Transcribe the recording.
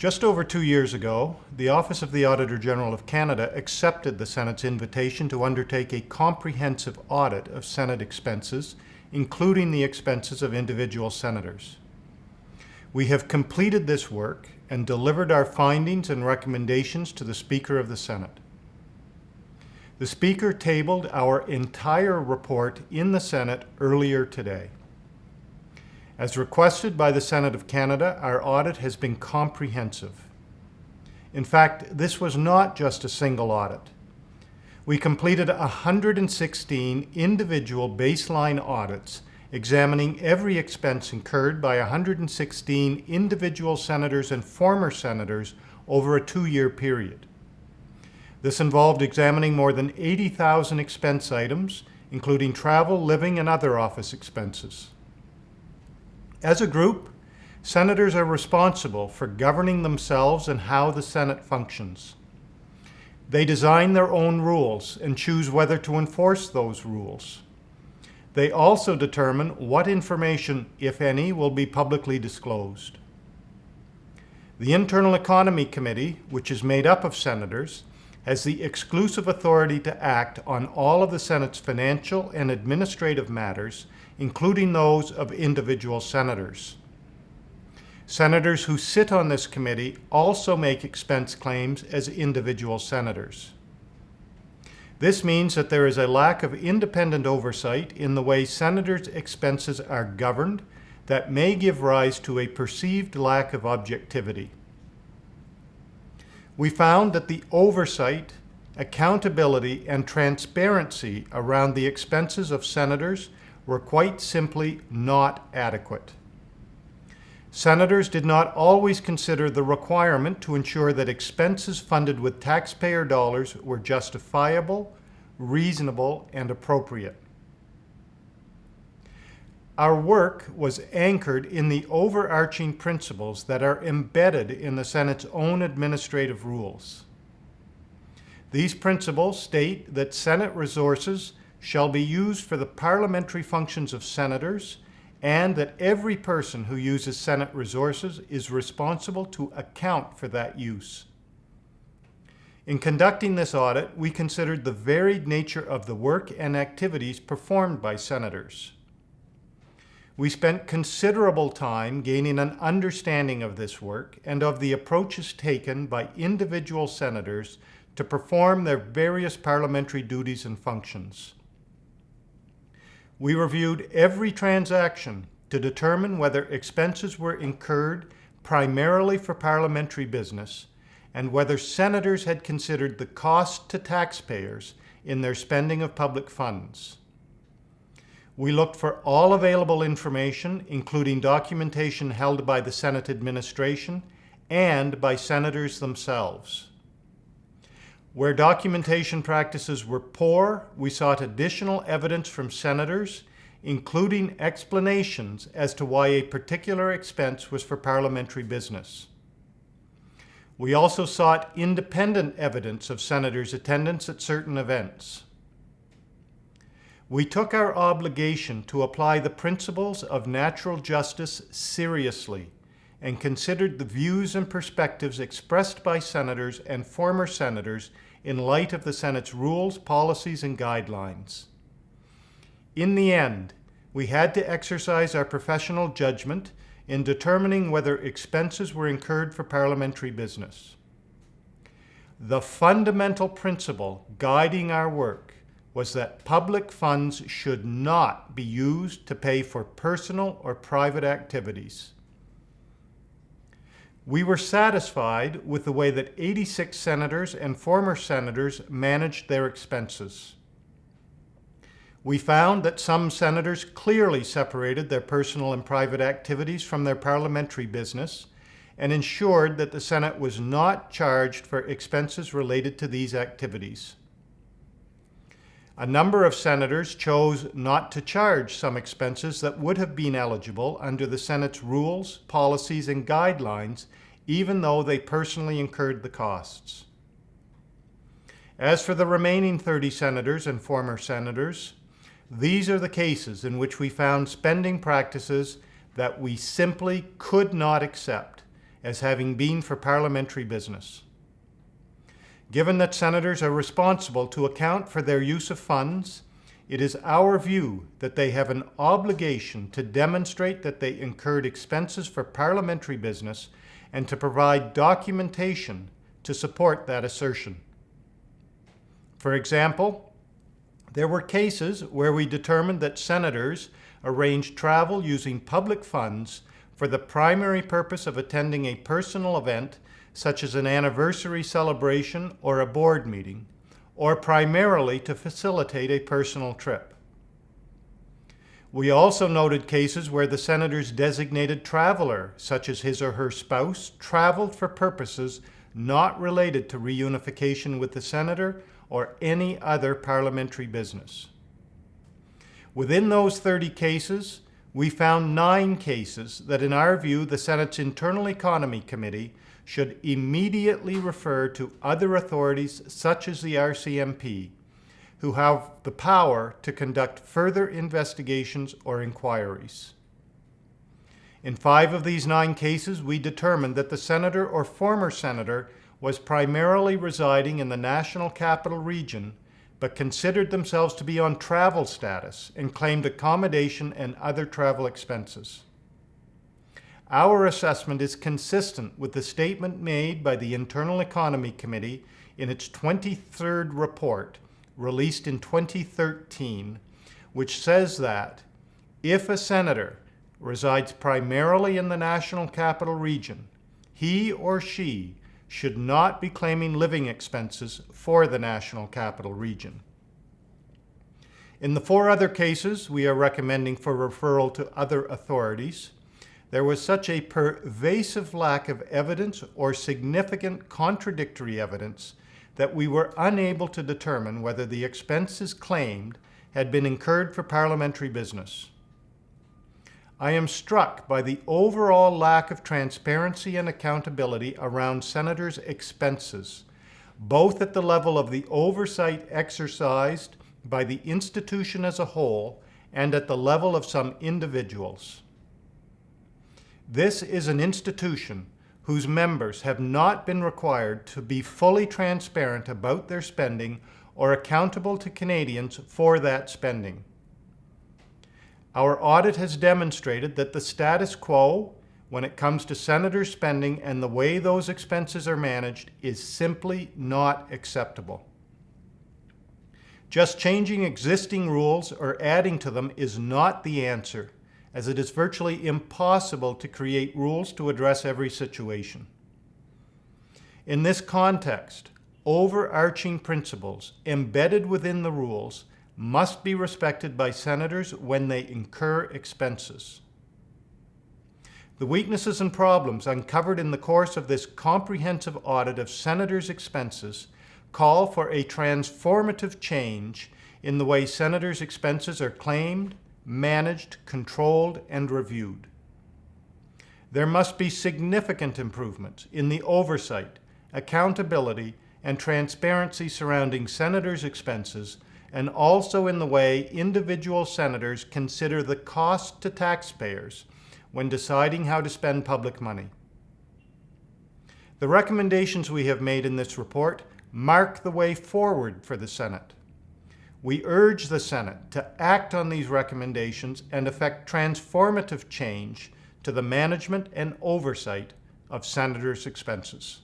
Just over 2 years ago, the Office of the Auditor General of Canada accepted the Senate's invitation to undertake a comprehensive audit of Senate expenses, including the expenses of individual senators. We have completed this work and delivered our findings and recommendations to the Speaker of the Senate. The Speaker tabled our entire report in the Senate earlier today. As requested by the Senate of Canada, our audit has been comprehensive. In fact, this was not just a single audit. We completed 116 individual baseline audits examining every expense incurred by 116 individual senators and former senators over a 2-year period. This involved examining more than 80,000 expense items, including travel, living, and other office expenses. As a group, senators are responsible for governing themselves and how the Senate functions. They design their own rules and choose whether to enforce those rules. They also determine what information, if any, will be publicly disclosed. The Internal Economy Committee, which is made up of senators, has the exclusive authority to act on all of the Senate's financial and administrative matters, including those of individual senators. Senators who sit on this committee also make expense claims as individual senators. This means that there is a lack of independent oversight in the way senators' expenses are governed that may give rise to a perceived lack of objectivity. We found that the oversight, accountability, and transparency around the expenses of senators were quite simply not adequate. Senators did not always consider the requirement to ensure that expenses funded with taxpayer dollars were justifiable, reasonable, and appropriate. Our work was anchored in the overarching principles that are embedded in the Senate's own administrative rules. These principles state that Senate resources shall be used for the parliamentary functions of senators, and that every person who uses Senate resources is responsible to account for that use. In conducting this audit, we considered the varied nature of the work and activities performed by senators. We spent considerable time gaining an understanding of this work and of the approaches taken by individual senators to perform their various parliamentary duties and functions. We reviewed every transaction to determine whether expenses were incurred primarily for parliamentary business and whether senators had considered the cost to taxpayers in their spending of public funds. We looked for all available information, including documentation held by the Senate administration and by senators themselves. Where documentation practices were poor, we sought additional evidence from senators, including explanations as to why a particular expense was for parliamentary business. We also sought independent evidence of senators' attendance at certain events. We took our obligation to apply the principles of natural justice seriously and considered the views and perspectives expressed by senators and former senators in light of the Senate's rules, policies, and guidelines. In the end, we had to exercise our professional judgment in determining whether expenses were incurred for parliamentary business. The fundamental principle guiding our work was that public funds should not be used to pay for personal or private activities. We were satisfied with the way that 86 senators and former senators managed their expenses. We found that some senators clearly separated their personal and private activities from their parliamentary business and ensured that the Senate was not charged for expenses related to these activities. A number of senators chose not to charge some expenses that would have been eligible under the Senate's rules, policies, and guidelines, even though they personally incurred the costs. As for the remaining 30 senators and former senators, these are the cases in which we found spending practices that we simply could not accept as having been for parliamentary business. Given that senators are responsible to account for their use of funds, it is our view that they have an obligation to demonstrate that they incurred expenses for parliamentary business and to provide documentation to support that assertion. For example, there were cases where we determined that senators arranged travel using public funds for the primary purpose of attending a personal event such as an anniversary celebration or a board meeting, or primarily to facilitate a personal trip. We also noted cases where the senator's designated traveler, such as his or her spouse, traveled for purposes not related to reunification with the senator or any other parliamentary business. Within those 30 cases, we found 9 cases that, in our view, the Senate's Internal Economy Committee should immediately refer to other authorities such as the RCMP, who have the power to conduct further investigations or inquiries. In 5 of these 9 cases, we determined that the senator or former senator was primarily residing in the National Capital Region, but considered themselves to be on travel status and claimed accommodation and other travel expenses. Our assessment is consistent with the statement made by the Internal Economy Committee in its 23rd report, released in 2013, which says that if a senator resides primarily in the National Capital Region, he or she should not be claiming living expenses for the National Capital Region. In the 4 other cases we are recommending for referral to other authorities, there was such a pervasive lack of evidence or significant contradictory evidence that we were unable to determine whether the expenses claimed had been incurred for parliamentary business. I am struck by the overall lack of transparency and accountability around senators' expenses, both at the level of the oversight exercised by the institution as a whole and at the level of some individuals. This is an institution whose members have not been required to be fully transparent about their spending or accountable to Canadians for that spending. Our audit has demonstrated that the status quo, when it comes to senators' spending and the way those expenses are managed, is simply not acceptable. Just changing existing rules or adding to them is not the answer, as it is virtually impossible to create rules to address every situation. In this context, overarching principles embedded within the rules must be respected by senators when they incur expenses. The weaknesses and problems uncovered in the course of this comprehensive audit of senators' expenses call for a transformative change in the way senators' expenses are claimed, managed, controlled, and reviewed. There must be significant improvements in the oversight, accountability, and transparency surrounding senators' expenses, and also in the way individual senators consider the cost to taxpayers when deciding how to spend public money. The recommendations we have made in this report mark the way forward for the Senate. We urge the Senate to act on these recommendations and effect transformative change to the management and oversight of senators' expenses.